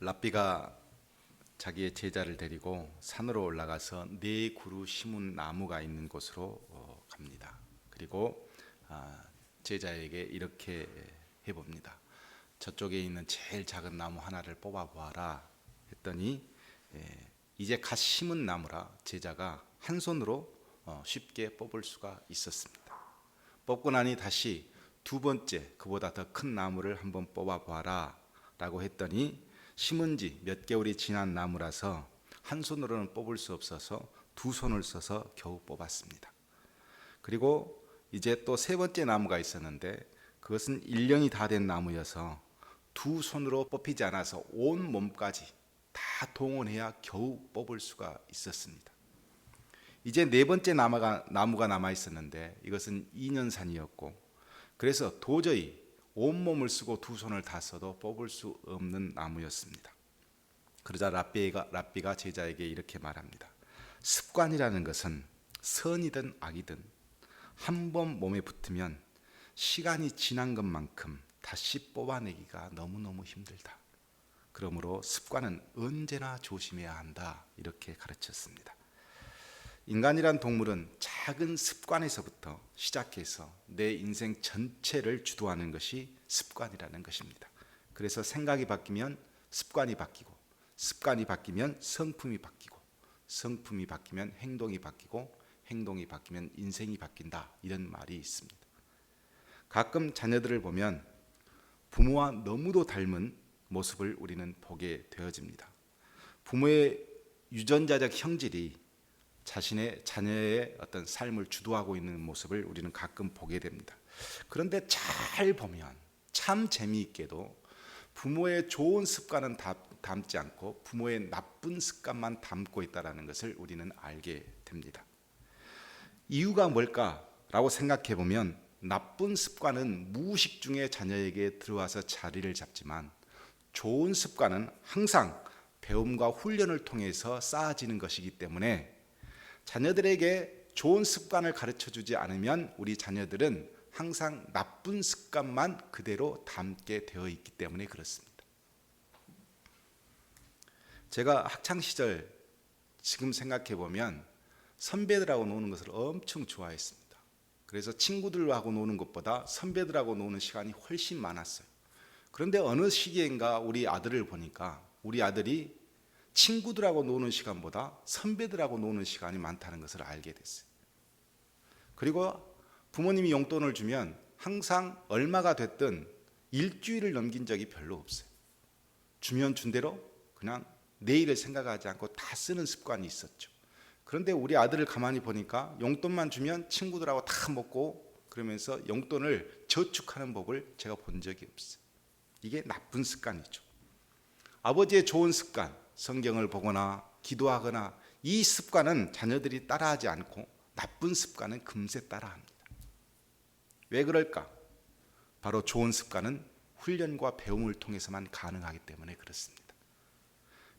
랍비가 자기의 제자를 데리고 산으로 올라가서 네 그루 심은 나무가 있는 곳으로 갑니다. 그리고 제자에게 이렇게 해봅니다. 저쪽에 있는 제일 작은 나무 하나를 뽑아 보아라 했더니 이제 갓 심은 나무라 제자가 한 손으로 쉽게 뽑을 수가 있었습니다. 뽑고 나니 다시 두 번째 그보다 더 큰 나무를 한번 뽑아 보아라 라고 했더니 심은 지 몇 개월이 지난 나무라서 한 손으로는 뽑을 수 없어서 두 손을 써서 겨우 뽑았습니다. 그리고 이제 또 세 번째 나무가 있었는데 그것은 1년이 다 된 나무여서 두 손으로 뽑히지 않아서 온 몸까지 다 동원해야 겨우 뽑을 수가 있었습니다. 이제 네 번째 나무가 남아 있었는데 이것은 2년산이었고 그래서 도저히 온몸을 쓰고 두 손을 다 써도 뽑을 수 없는 나무였습니다. 그러자 랍비가 제자에게 이렇게 말합니다. 습관이라는 것은 선이든 악이든 한 번 몸에 붙으면 시간이 지난 것만큼 다시 뽑아내기가 너무너무 힘들다. 그러므로 습관은 언제나 조심해야 한다. 이렇게 가르쳤습니다. 인간이란 동물은 작은 습관에서부터 시작해서 내 인생 전체를 주도하는 것이 습관이라는 것입니다. 그래서 생각이 바뀌면 습관이 바뀌고, 습관이 바뀌면 성품이 바뀌고, 성품이 바뀌면 행동이 바뀌고, 행동이 바뀌면 인생이 바뀐다. 이런 말이 있습니다. 가끔 자녀들을 보면 부모와 너무도 닮은 모습을 우리는 보게 되어집니다. 부모의 유전자적 형질이 자신의 자녀의 어떤 삶을 주도하고 있는 모습을 우리는 가끔 보게 됩니다. 그런데 잘 보면 참 재미있게도 부모의 좋은 습관은 담지 않고 부모의 나쁜 습관만 담고 있다는 것을 우리는 알게 됩니다. 이유가 뭘까라고 생각해 보면 나쁜 습관은 무의식 중에 자녀에게 들어와서 자리를 잡지만 좋은 습관은 항상 배움과 훈련을 통해서 쌓아지는 것이기 때문에 자녀들에게 좋은 습관을 가르쳐주지 않으면 우리 자녀들은 항상 나쁜 습관만 그대로 담게 되어 있기 때문에 그렇습니다. 제가 학창시절 지금 생각해 보면 선배들하고 노는 것을 엄청 좋아했습니다. 그래서 친구들하고 노는 것보다 선배들하고 노는 시간이 훨씬 많았어요. 그런데 어느 시기인가 우리 아들을 보니까 우리 아들이 친구들하고 노는 시간보다 선배들하고 노는 시간이 많다는 것을 알게 됐어요. 그리고 부모님이 용돈을 주면 항상 얼마가 됐든 일주일을 넘긴 적이 별로 없어요. 주면 준 대로 그냥 내일을 생각하지 않고 다 쓰는 습관이 있었죠. 그런데 우리 아들을 가만히 보니까 용돈만 주면 친구들하고 다 먹고 그러면서 용돈을 저축하는 법을 제가 본 적이 없어요. 이게 나쁜 습관이죠. 아버지의 좋은 습관, 성경을 보거나 기도하거나 이 습관은 자녀들이 따라하지 않고 나쁜 습관은 금세 따라합니다. 왜 그럴까? 바로 좋은 습관은 훈련과 배움을 통해서만 가능하기 때문에 그렇습니다.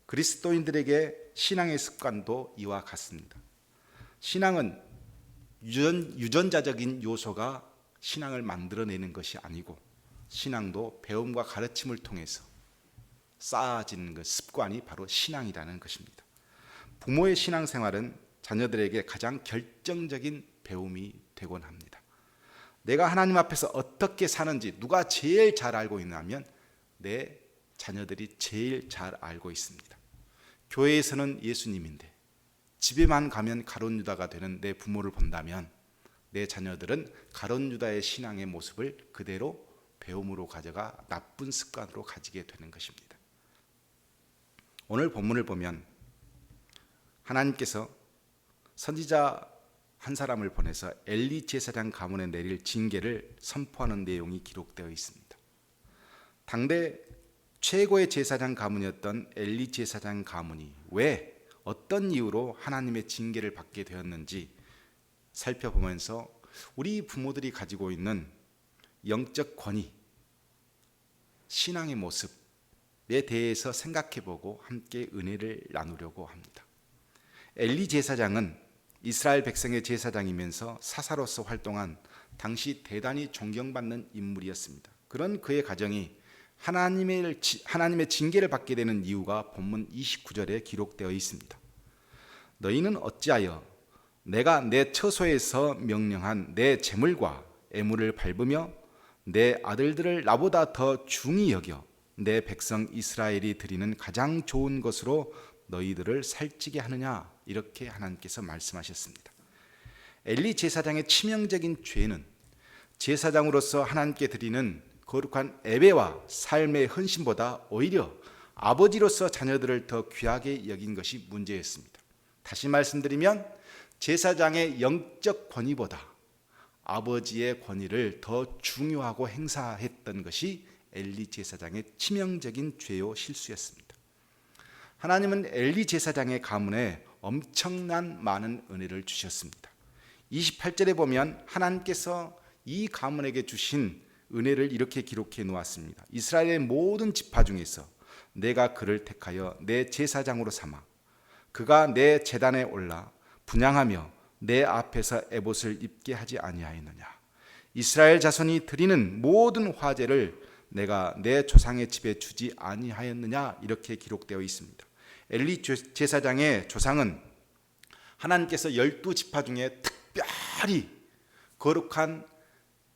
그리스도인들에게 신앙의 습관도 이와 같습니다. 신앙은 유전자적인 요소가 신앙을 만들어내는 것이 아니고 신앙도 배움과 가르침을 통해서 쌓아지는 그 습관이 바로 신앙이라는 것입니다. 부모의 신앙생활은 자녀들에게 가장 결정적인 배움이 되곤 합니다. 내가 하나님 앞에서 어떻게 사는지 누가 제일 잘 알고 있냐면 내 자녀들이 제일 잘 알고 있습니다. 교회에서는 예수님인데 집에만 가면 가룟 유다가 되는 내 부모를 본다면 내 자녀들은 가룟 유다의 신앙의 모습을 그대로 배움으로 가져가 나쁜 습관으로 가지게 되는 것입니다. 오늘 본문을 보면 하나님께서 선지자 한 사람을 보내서 엘리 제사장 가문에 내릴 징계를 선포하는 내용이 기록되어 있습니다. 당대 최고의 제사장 가문이었던 엘리 제사장 가문이 왜 어떤 이유로 하나님의 징계를 받게 되었는지 살펴보면서 우리 부모들이 가지고 있는 영적 권위, 신앙의 모습에 대해서 생각해보고 함께 은혜를 나누려고 합니다. 엘리 제사장은 이스라엘 백성의 제사장이면서 사사로서 활동한 당시 대단히 존경받는 인물이었습니다. 그런 그의 가정이 하나님의 징계를 받게 되는 이유가 본문 29절에 기록되어 있습니다. 너희는 어찌하여 내가 내 처소에서 명령한 내 제물과 애물을 밟으며 내 아들들을 나보다 더 중히 여겨 내 백성 이스라엘이 드리는 가장 좋은 것으로 너희들을 살찌게 하느냐, 이렇게 하나님께서 말씀하셨습니다. 엘리 제사장의 치명적인 죄는 제사장으로서 하나님께 드리는 거룩한 예배와 삶의 헌신보다 오히려 아버지로서 자녀들을 더 귀하게 여긴 것이 문제였습니다. 다시 말씀드리면 제사장의 영적 권위보다 아버지의 권위를 더 중요하고 행사했던 것이 엘리 제사장의 치명적인 죄요 실수였습니다. 하나님은 엘리 제사장의 가문에 엄청난 많은 은혜를 주셨습니다. 28절에 보면 하나님께서 이 가문에게 주신 은혜를 이렇게 기록해 놓았습니다. 이스라엘의 모든 지파 중에서 내가 그를 택하여 내 제사장으로 삼아 그가 내 제단에 올라 분향하며 내 앞에서 에봇을 입게 하지 아니하였느냐. 이스라엘 자손이 드리는 모든 화제를 내가 내 조상의 집에 주지 아니하였느냐, 이렇게 기록되어 있습니다. 엘리 제사장의 조상은 하나님께서 12지파 중에 특별히 거룩한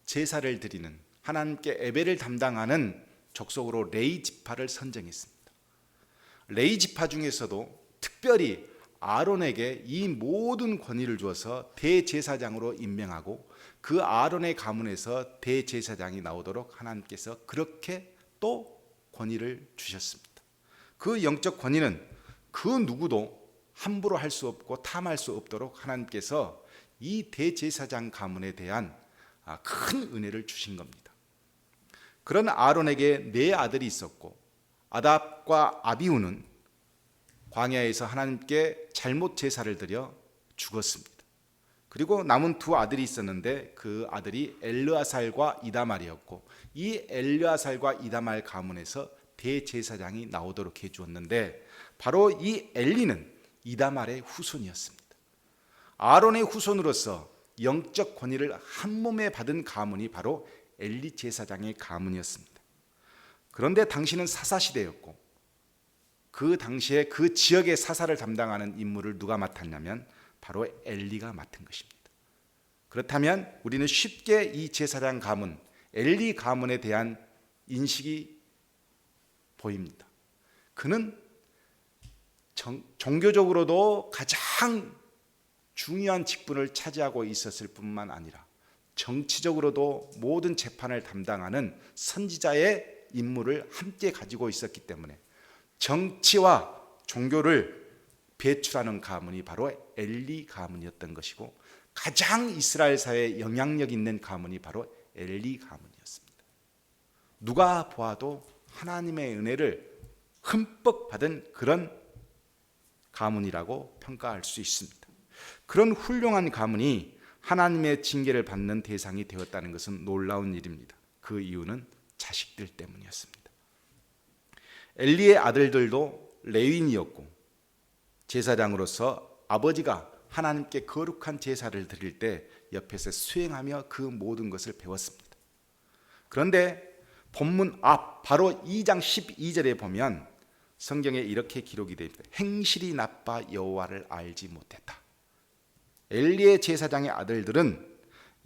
제사를 드리는, 하나님께 예배를 담당하는 족속으로 레위 지파를 선정했습니다. 레위 지파 중에서도 특별히 아론에게 이 모든 권위를 주어서 대제사장으로 임명하고 그 아론의 가문에서 대제사장이 나오도록 하나님께서 그렇게 또 권위를 주셨습니다. 그 영적 권위는 그 누구도 함부로 할 수 없고 탐할 수 없도록 하나님께서 이 대제사장 가문에 대한 큰 은혜를 주신 겁니다. 그런 아론에게 네 아들이 있었고 아답과 아비후는 광야에서 하나님께 잘못 제사를 드려 죽었습니다. 그리고 남은 두 아들이 있었는데 그 아들이 엘르아살과 이다말이었고 이 엘르아살과 이다말 가문에서 대제사장이 나오도록 해주었는데 바로 이 엘리는 이다말의 후손이었습니다. 아론의 후손으로서 영적 권위를 한 몸에 받은 가문이 바로 엘리 제사장의 가문이었습니다. 그런데 당시는 사사시대였고 그 당시에 그 지역의 사사를 담당하는 임무를 누가 맡았냐면 바로 엘리가 맡은 것입니다. 그렇다면 우리는 쉽게 이 제사장 가문, 엘리 가문에 대한 인식이 보입니다. 그는 종교적으로도 가장 중요한 직분을 차지하고 있었을 뿐만 아니라 정치적으로도 모든 재판을 담당하는 선지자의 임무를 함께 가지고 있었기 때문에 정치와 종교를 배출하는 가문이 바로 엘리 가문이었던 것이고 가장 이스라엘 사회에 영향력 있는 가문이 바로 엘리 가문이었습니다. 누가 보아도 하나님의 은혜를 흠뻑 받은 그런 가문이라고 평가할 수 있습니다. 그런 훌륭한 가문이 하나님의 징계를 받는 대상이 되었다는 것은 놀라운 일입니다. 그 이유는 자식들 때문이었습니다. 엘리의 아들들도 레위인이었고 제사장으로서 아버지가 하나님께 거룩한 제사를 드릴 때 옆에서 수행하며 그 모든 것을 배웠습니다. 그런데 본문 앞 바로 2장 12절에 보면 성경에 이렇게 기록이 되어 있습니다. 행실이 나빠 여호와를 알지 못했다. 엘리의 제사장의 아들들은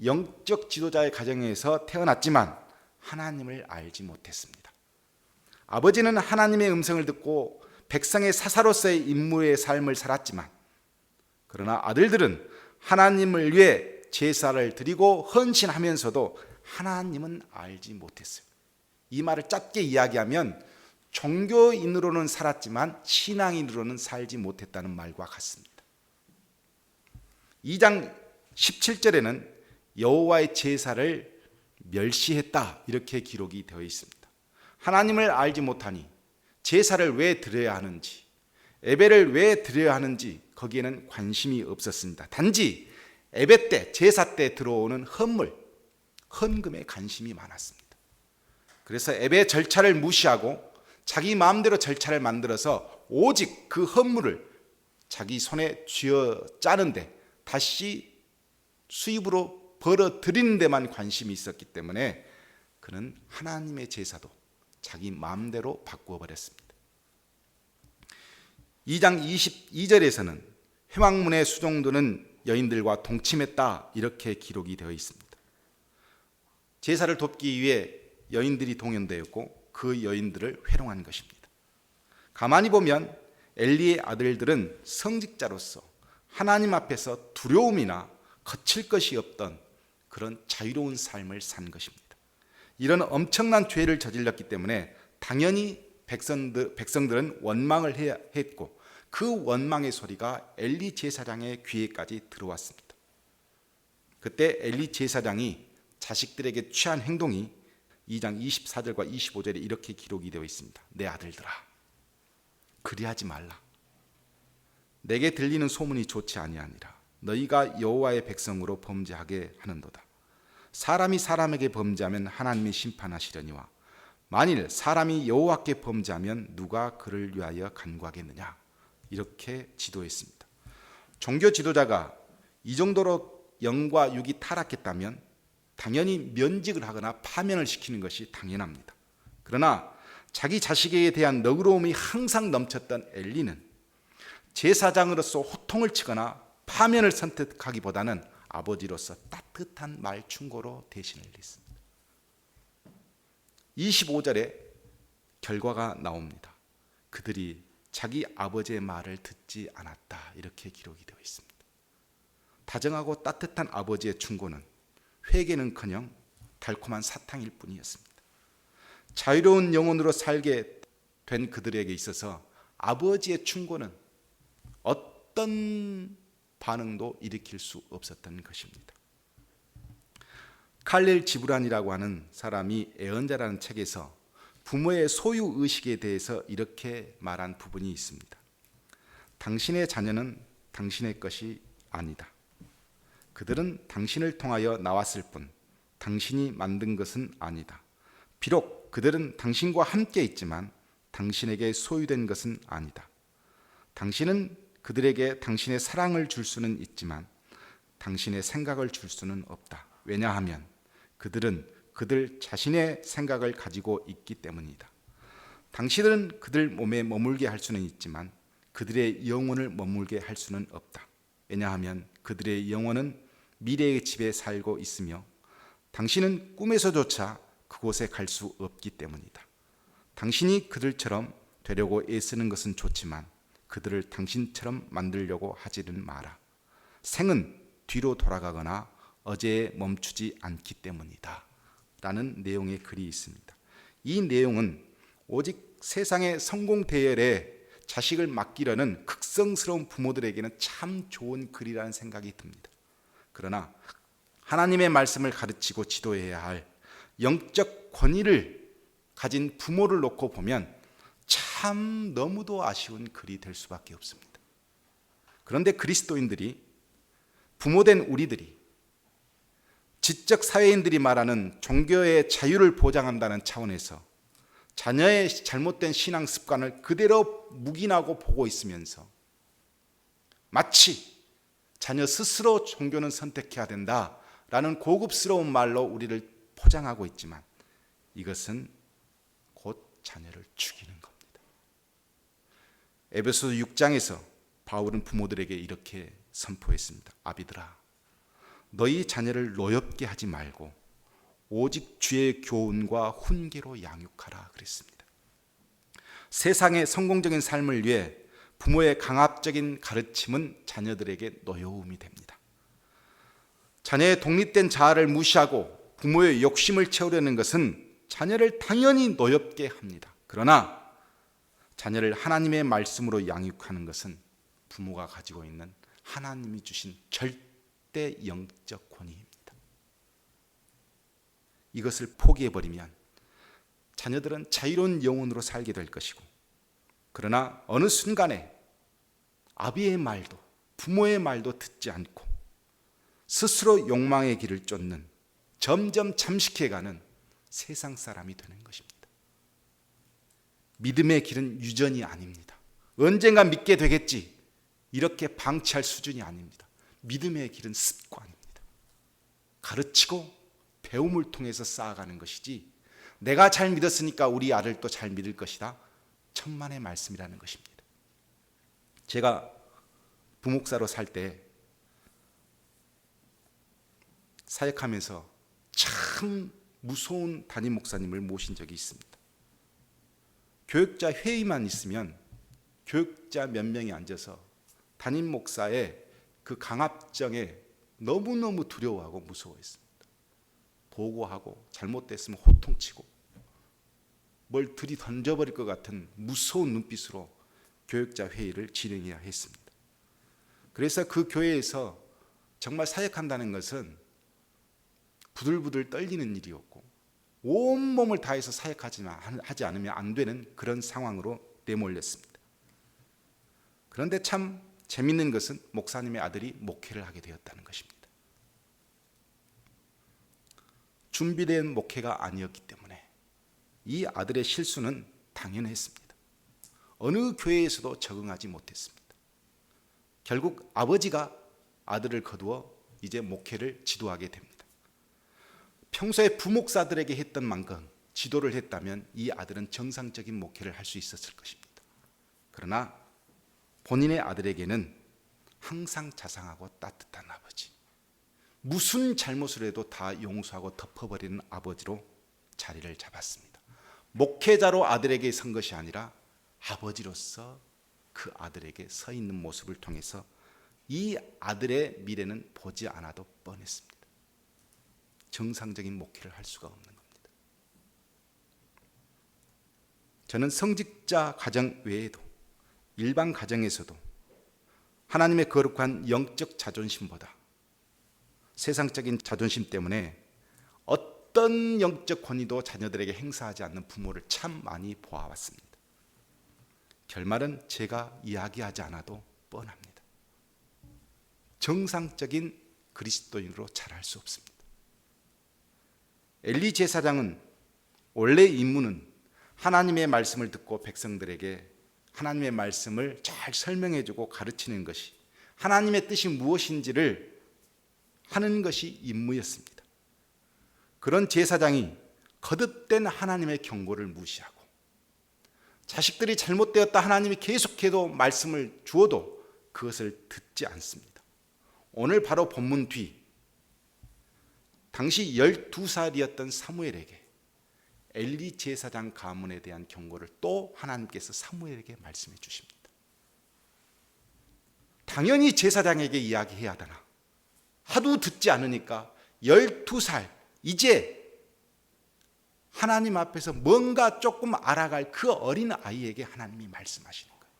영적 지도자의 가정에서 태어났지만 하나님을 알지 못했습니다. 아버지는 하나님의 음성을 듣고 백성의 사사로서의 임무의 삶을 살았지만 그러나 아들들은 하나님을 위해 제사를 드리고 헌신하면서도 하나님은 알지 못했어요. 이 말을 짧게 이야기하면 종교인으로는 살았지만 신앙인으로는 살지 못했다는 말과 같습니다. 2장 17절에는 여호와의 제사를 멸시했다, 이렇게 기록이 되어 있습니다. 하나님을 알지 못하니 제사를 왜 드려야 하는지, 예배를 왜 드려야 하는지 거기에는 관심이 없었습니다. 단지 예배 때, 제사 때 들어오는 헌물, 헌금에 관심이 많았습니다. 그래서 예배 절차를 무시하고 자기 마음대로 절차를 만들어서 오직 그 헌물을 자기 손에 쥐어 짜는데 다시 수입으로 벌어 드리는 데만 관심이 있었기 때문에 그는 하나님의 제사도 자기 마음대로 바꾸어 버렸습니다. 2장 22절에서는 회막문의 수종들은 여인들과 동침했다 이렇게 기록이 되어 있습니다. 제사를 돕기 위해 여인들이 동원되었고 그 여인들을 회롱한 것입니다. 가만히 보면 엘리의 아들들은 성직자로서 하나님 앞에서 두려움이나 거칠 것이 없던 그런 자유로운 삶을 산 것입니다. 이런 엄청난 죄를 저질렀기 때문에 당연히 백성들은 원망을 했고 그 원망의 소리가 엘리 제사장의 귀에까지 들어왔습니다. 그때 엘리 제사장이 자식들에게 취한 행동이 2장 24절과 25절에 이렇게 기록이 되어 있습니다. 내 아들들아, 그리하지 말라. 내게 들리는 소문이 좋지 아니하니라. 너희가 여호와의 백성으로 범죄하게 하는도다. 사람이 사람에게 범죄하면 하나님이 심판하시려니와 만일 사람이 여호와께 범죄하면 누가 그를 위하여 간구하겠느냐. 이렇게 지도했습니다. 종교 지도자가 이 정도로 영과 육이 타락했다면 당연히 면직을 하거나 파면을 시키는 것이 당연합니다. 그러나 자기 자식에 대한 너그러움이 항상 넘쳤던 엘리는 제사장으로서 호통을 치거나 파면을 선택하기보다는 아버지로서 따뜻한 말충고로 대신을 했습니다. 25절에 결과가 나옵니다. 그들이 자기 아버지의 말을 듣지 않았다 이렇게 기록이 되어 있습니다. 다정하고 따뜻한 아버지의 충고는 회개는커녕 달콤한 사탕일 뿐이었습니다. 자유로운 영혼으로 살게 된 그들에게 있어서 아버지의 충고는 어떤 반응도 일으킬 수 없었던 것입니다. 칼렐 지브란이라고 하는 사람이 애언자라는 책에서 부모의 소유 의식에 대해서 이렇게 말한 부분이 있습니다. 당신의 자녀는 당신의 것이 아니다. 그들은 당신을 통하여 나왔을 뿐 당신이 만든 것은 아니다. 비록 그들은 당신과 함께 있지만 당신에게 소유된 것은 아니다. 당신은 그들에게 당신의 사랑을 줄 수는 있지만 당신의 생각을 줄 수는 없다. 왜냐하면 그들은 그들 자신의 생각을 가지고 있기 때문이다. 당신은 그들 몸에 머물게 할 수는 있지만 그들의 영혼을 머물게 할 수는 없다. 왜냐하면 그들의 영혼은 미래의 집에 살고 있으며 당신은 꿈에서조차 그곳에 갈 수 없기 때문이다. 당신이 그들처럼 되려고 애쓰는 것은 좋지만 그들을 당신처럼 만들려고 하지는 마라. 생은 뒤로 돌아가거나 어제에 멈추지 않기 때문이다. 라는 내용의 글이 있습니다. 이 내용은 오직 세상의 성공 대열에 자식을 맡기려는 극성스러운 부모들에게는 참 좋은 글이라는 생각이 듭니다. 그러나 하나님의 말씀을 가르치고 지도해야 할 영적 권위를 가진 부모를 놓고 보면 참 너무도 아쉬운 글이 될 수밖에 없습니다. 그런데 그리스도인들이, 부모된 우리들이 지적 사회인들이 말하는 종교의 자유를 보장한다는 차원에서 자녀의 잘못된 신앙 습관을 그대로 묵인하고 보고 있으면서 마치 자녀 스스로 종교는 선택해야 된다라는 고급스러운 말로 우리를 포장하고 있지만 이것은 곧 자녀를 죽이는 겁니다. 에베소서 6장에서 바울은 부모들에게 이렇게 선포했습니다. 아비들아, 너희 자녀를 노엽게 하지 말고 오직 주의 교훈과 훈계로 양육하라 그랬습니다. 세상의 성공적인 삶을 위해 부모의 강압적인 가르침은 자녀들에게 노여움이 됩니다. 자녀의 독립된 자아를 무시하고 부모의 욕심을 채우려는 것은 자녀를 당연히 노엽게 합니다. 그러나 자녀를 하나님의 말씀으로 양육하는 것은 부모가 가지고 있는 하나님이 주신 절대 영적 권위입니다. 이것을 포기해버리면 자녀들은 자유로운 영혼으로 살게 될 것이고, 그러나 어느 순간에 아비의 말도 부모의 말도 듣지 않고 스스로 욕망의 길을 쫓는, 점점 잠식해가는 세상 사람이 되는 것입니다. 믿음의 길은 유전이 아닙니다. 언젠가 믿게 되겠지 이렇게 방치할 수준이 아닙니다. 믿음의 길은 습관입니다. 가르치고 배움을 통해서 쌓아가는 것이지 내가 잘 믿었으니까 우리 아들도 잘 믿을 것이다. 천만의 말씀이라는 것입니다. 제가 부목사로 살 때 사역하면서 참 무서운 담임 목사님을 모신 적이 있습니다. 교육자 회의만 있으면 교육자 몇 명이 앉아서 담임 목사의 그 강압정에 너무너무 두려워하고 무서워했습니다. 보고하고 잘못됐으면 호통치고 뭘 들이던져버릴 것 같은 무서운 눈빛으로 교육자 회의를 진행해야 했습니다. 그래서 그 교회에서 정말 사역한다는 것은 부들부들 떨리는 일이었고 온몸을 다해서 사역하지 않으면 안 되는 그런 상황으로 내몰렸습니다. 그런데 참 재밌는 것은 목사님의 아들이 목회를 하게 되었다는 것입니다. 준비된 목회가 아니었기 때문에 이 아들의 실수는 당연했습니다. 어느 교회에서도 적응하지 못했습니다. 결국 아버지가 아들을 거두어 이제 목회를 지도하게 됩니다. 평소에 부목사들에게 했던 만큼 지도를 했다면 이 아들은 정상적인 목회를 할 수 있었을 것입니다. 그러나 본인의 아들에게는 항상 자상하고 따뜻한 아버지, 무슨 잘못을 해도 다 용서하고 덮어버리는 아버지로 자리를 잡았습니다. 목회자로 아들에게 선 것이 아니라 아버지로서 그 아들에게 서 있는 모습을 통해서 이 아들의 미래는 보지 않아도 뻔했습니다. 정상적인 목회를 할 수가 없는 겁니다. 저는 성직자 가정 외에도 일반 가정에서도 하나님의 거룩한 영적 자존심보다 세상적인 자존심 때문에 어떤 영적 권위도 자녀들에게 행사하지 않는 부모를 참 많이 보아왔습니다. 결말은 제가 이야기하지 않아도 뻔합니다. 정상적인 그리스도인으로 자랄 수 없습니다. 엘리 제사장은 원래 임무는 하나님의 말씀을 듣고 백성들에게 하나님의 말씀을 잘 설명해주고 가르치는 것이, 하나님의 뜻이 무엇인지를 하는 것이 임무였습니다. 그런 제사장이 거듭된 하나님의 경고를 무시하고 자식들이 잘못되었다 하나님이 계속해도 말씀을 주어도 그것을 듣지 않습니다. 오늘 바로 본문 뒤 당시 12살이었던 사무엘에게 엘리 제사장 가문에 대한 경고를 또 하나님께서 사무엘에게 말씀해 주십니다. 당연히 제사장에게 이야기해야 하다나 하도 듣지 않으니까 12살 이제 하나님 앞에서 뭔가 조금 알아갈 그 어린 아이에게 하나님이 말씀하시는 거예요.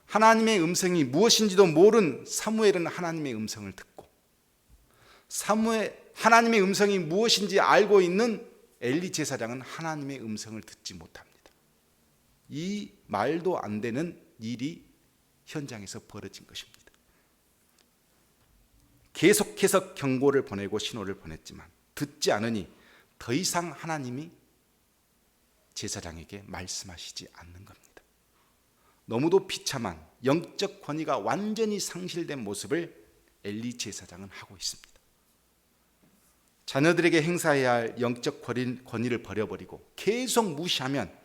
하나님의 음성이 무엇인지도 모른 사무엘은 하나님의 음성을 듣고 하나님의 음성이 무엇인지 알고 있는 엘리 제사장은 하나님의 음성을 듣지 못합니다. 이 말도 안 되는 일이 현장에서 벌어진 것입니다. 계속해서 경고를 보내고 신호를 보냈지만 듣지 않으니 더 이상 하나님이 제사장에게 말씀하시지 않는 겁니다. 너무도 비참한 영적 권위가 완전히 상실된 모습을 엘리 제사장은 하고 있습니다. 자녀들에게 행사해야 할 영적 권위를 버려버리고 계속 무시하면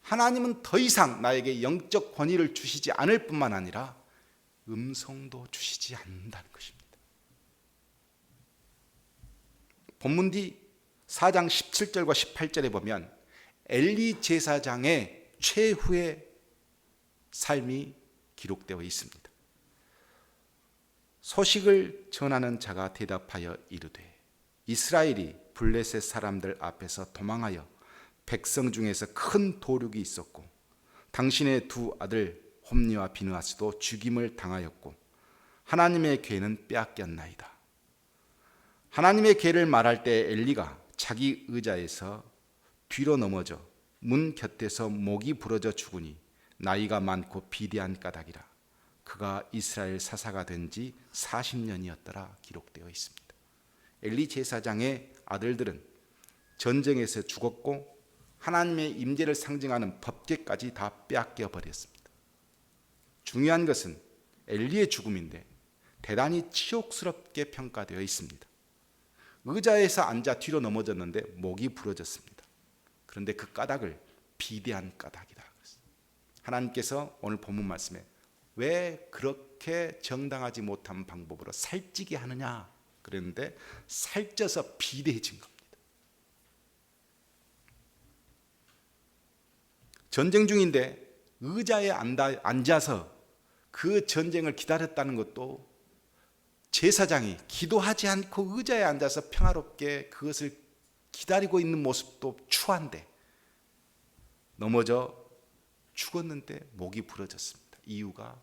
하나님은 더 이상 나에게 영적 권위를 주시지 않을 뿐만 아니라 음성도 주시지 않는다는 것입니다. 본문 뒤 4장 17절과 18절에 보면 엘리 제사장의 최후의 삶이 기록되어 있습니다. 소식을 전하는 자가 대답하여 이르되 이스라엘이 블레셋 사람들 앞에서 도망하여 백성 중에서 큰 도륙이 있었고 당신의 두 아들 홈니와 비느하스도 죽임을 당하였고 하나님의 궤는 빼앗겼나이다. 하나님의 궤를 말할 때 엘리가 자기 의자에서 뒤로 넘어져 문 곁에서 목이 부러져 죽으니 나이가 많고 비대한 까닭이라. 그가 이스라엘 사사가 된 지 40년이었더라 기록되어 있습니다. 엘리 제사장의 아들들은 전쟁에서 죽었고 하나님의 임재를 상징하는 법궤까지 다 빼앗겨 버렸습니다. 중요한 것은 엘리의 죽음인데 대단히 치욕스럽게 평가되어 있습니다. 의자에서 앉아 뒤로 넘어졌는데 목이 부러졌습니다. 그런데 그 까닭을 비대한 까닭이다. 하나님께서 오늘 본문 말씀에 왜 그렇게 정당하지 못한 방법으로 살찌게 하느냐 그랬는데 살쪄서 비대해진 겁니다. 전쟁 중인데 의자에 앉아서 그 전쟁을 기다렸다는 것도 제사장이 기도하지 않고 의자에 앉아서 평화롭게 그것을 기다리고 있는 모습도 추한데 넘어져 죽었는데 목이 부러졌습니다. 이유가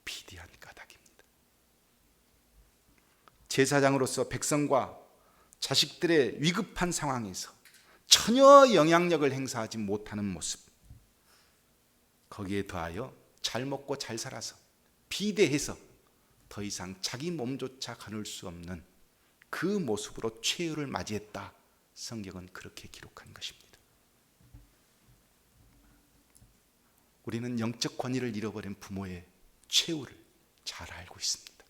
비대한 까닭입니다. 제사장으로서 백성과 자식들의 위급한 상황에서 전혀 영향력을 행사하지 못하는 모습, 거기에 더하여 잘 먹고 잘 살아서 비대해서 더 이상 자기 몸조차 가눌 수 없는 그 모습으로 최후를 맞이했다. 성경은 그렇게 기록한 것입니다. 우리는 영적 권위를 잃어버린 부모의 최후를 잘 알고 있습니다.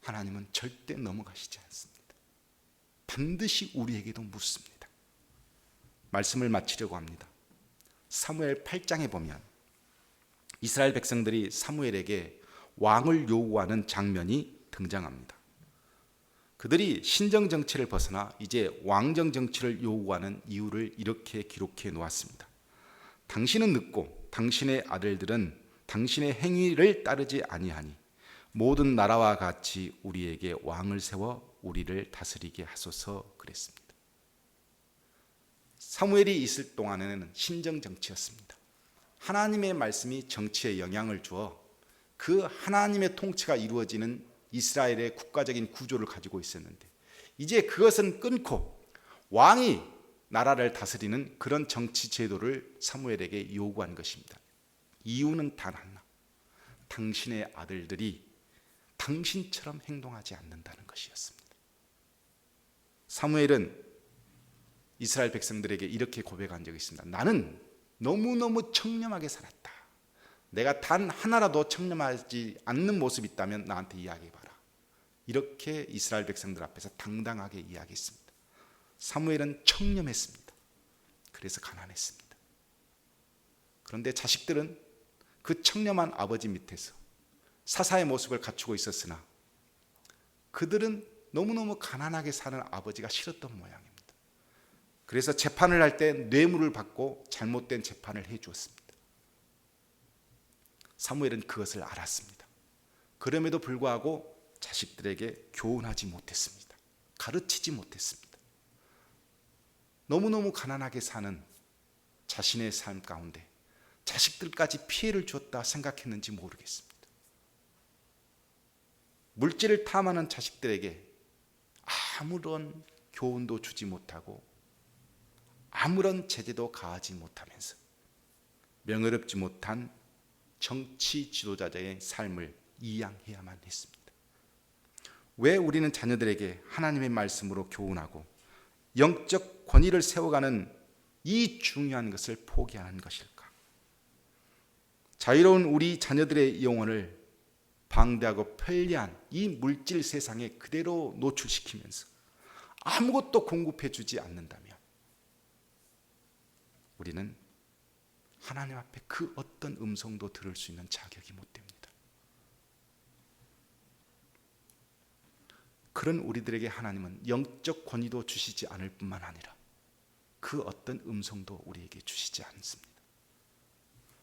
하나님은 절대 넘어가시지 않습니다. 반드시 우리에게도 묻습니다. 말씀을 마치려고 합니다. 사무엘 8장에 보면 이스라엘 백성들이 사무엘에게 왕을 요구하는 장면이 등장합니다. 그들이 신정 정치를 벗어나 이제 왕정 정치를 요구하는 이유를 이렇게 기록해 놓았습니다. 당신은 늙고 당신의 아들들은 당신의 행위를 따르지 아니하니 모든 나라와 같이 우리에게 왕을 세워 우리를 다스리게 하소서 그랬습니다. 사무엘이 있을 동안에는 신정 정치였습니다. 하나님의 말씀이 정치에 영향을 주어 그 하나님의 통치가 이루어지는 이스라엘의 국가적인 구조를 가지고 있었는데 이제 그것은 끊고 왕이 나라를 다스리는 그런 정치 제도를 사무엘에게 요구한 것입니다. 이유는 단 하나, 당신의 아들들이 당신처럼 행동하지 않는다는 것이었습니다. 사무엘은 이스라엘 백성들에게 이렇게 고백한 적이 있습니다. 나는 너무너무 청렴하게 살았다. 내가 단 하나라도 청렴하지 않는 모습이 있다면 나한테 이야기해봐라. 이렇게 이스라엘 백성들 앞에서 당당하게 이야기했습니다. 사무엘은 청렴했습니다. 그래서 가난했습니다. 그런데 자식들은 그 청렴한 아버지 밑에서 사사의 모습을 갖추고 있었으나 그들은 너무너무 가난하게 사는 아버지가 싫었던 모양입니다. 그래서 재판을 할 때 뇌물을 받고 잘못된 재판을 해 주었습니다. 사무엘은 그것을 알았습니다. 그럼에도 불구하고 자식들에게 교훈하지 못했습니다. 가르치지 못했습니다. 너무너무 가난하게 사는 자신의 삶 가운데 자식들까지 피해를 주었다 생각했는지 모르겠습니다. 물질을 탐하는 자식들에게 아무런 교훈도 주지 못하고 아무런 제재도 가하지 못하면서 명예롭지 못한 정치 지도자의 삶을 이양해야만 했습니다. 왜 우리는 자녀들에게 하나님의 말씀으로 교훈하고 영적 권위를 세워가는 이 중요한 것을 포기하는 것일까? 자유로운 우리 자녀들의 영혼을 방대하고 편리한 이 물질 세상에 그대로 노출시키면서 아무것도 공급해 주지 않는다면 우리는 하나님 앞에 그 어떤 음성도 들을 수 있는 자격이 못 됩니다. 그런 우리들에게 하나님은 영적 권위도 주시지 않을 뿐만 아니라 그 어떤 음성도 우리에게 주시지 않습니다.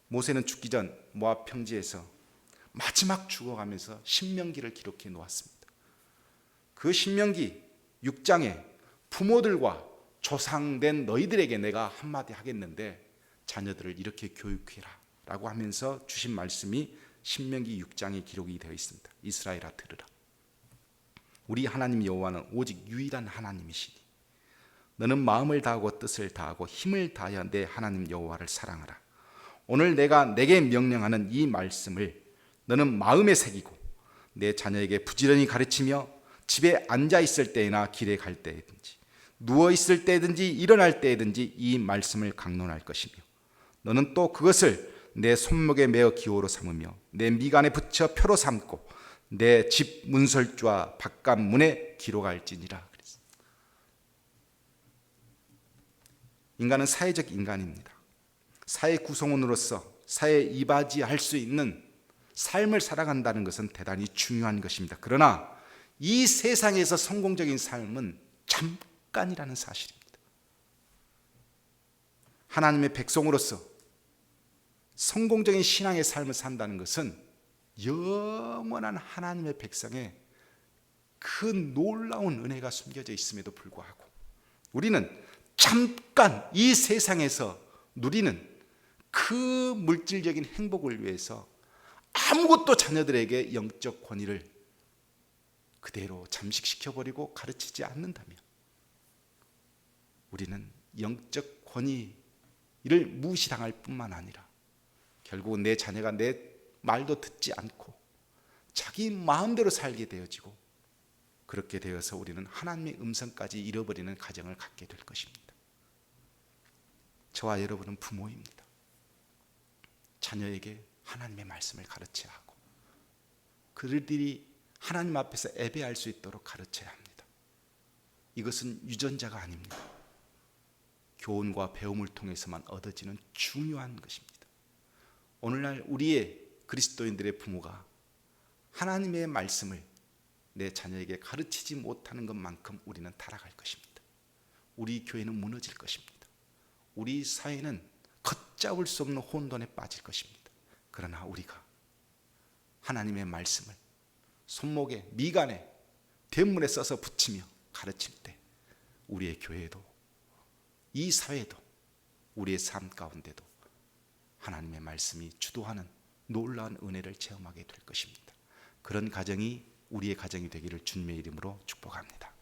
모세는 죽기 전 모압 평지에서 마지막 죽어가면서 신명기를 기록해 놓았습니다. 그 신명기 6장에 부모들과 조상된 너희들에게 내가 한마디 하겠는데 자녀들을 이렇게 교육해라 라고 하면서 주신 말씀이 신명기 6장에 기록이 되어 있습니다. 이스라엘아 들으라. 우리 하나님 여호와는 오직 유일한 하나님이시니 너는 마음을 다하고 뜻을 다하고 힘을 다하여 내 하나님 여호와를 사랑하라. 오늘 내가 내게 명령하는 이 말씀을 너는 마음에 새기고 내 자녀에게 부지런히 가르치며 집에 앉아 있을 때나 길에 갈 때든지 누워 있을 때든지 일어날 때든지 이 말씀을 강론할 것이며 너는 또 그것을 내 손목에 메어 기호로 삼으며 내 미간에 붙여 표로 삼고 내 집 문설주와 바깥 문에 기록할지니라. 인간은 사회적 인간입니다. 사회 구성원으로서 사회에 이바지할 수 있는 삶을 살아간다는 것은 대단히 중요한 것입니다. 그러나 이 세상에서 성공적인 삶은 잠깐이라는 사실입니다. 하나님의 백성으로서 성공적인 신앙의 삶을 산다는 것은 영원한 하나님의 백성의 그 놀라운 은혜가 숨겨져 있음에도 불구하고 우리는 잠깐 이 세상에서 누리는 그 물질적인 행복을 위해서 아무것도 자녀들에게 영적 권위를 그대로 잠식시켜버리고 가르치지 않는다면 우리는 영적 권위를 무시당할 뿐만 아니라 결국은 내 자녀가 내 말도 듣지 않고 자기 마음대로 살게 되어지고 그렇게 되어서 우리는 하나님의 음성까지 잃어버리는 가정을 갖게 될 것입니다. 저와 여러분은 부모입니다. 자녀에게 하나님의 말씀을 가르쳐야 하고 그들이 하나님 앞에서 예배할 수 있도록 가르쳐야 합니다. 이것은 유전자가 아닙니다. 교훈과 배움을 통해서만 얻어지는 중요한 것입니다. 오늘날 우리의 그리스도인들의 부모가 하나님의 말씀을 내 자녀에게 가르치지 못하는 것만큼 우리는 타락할 것입니다. 우리 교회는 무너질 것입니다. 우리 사회는 걷잡을 수 없는 혼돈에 빠질 것입니다. 그러나 우리가 하나님의 말씀을 손목에 미간에 대문에 써서 붙이며 가르칠 때 우리의 교회도 이 사회도 우리의 삶 가운데도 하나님의 말씀이 주도하는 놀라운 은혜를 체험하게 될 것입니다. 그런 가정이 우리의 가정이 되기를 주님의 이름으로 축복합니다.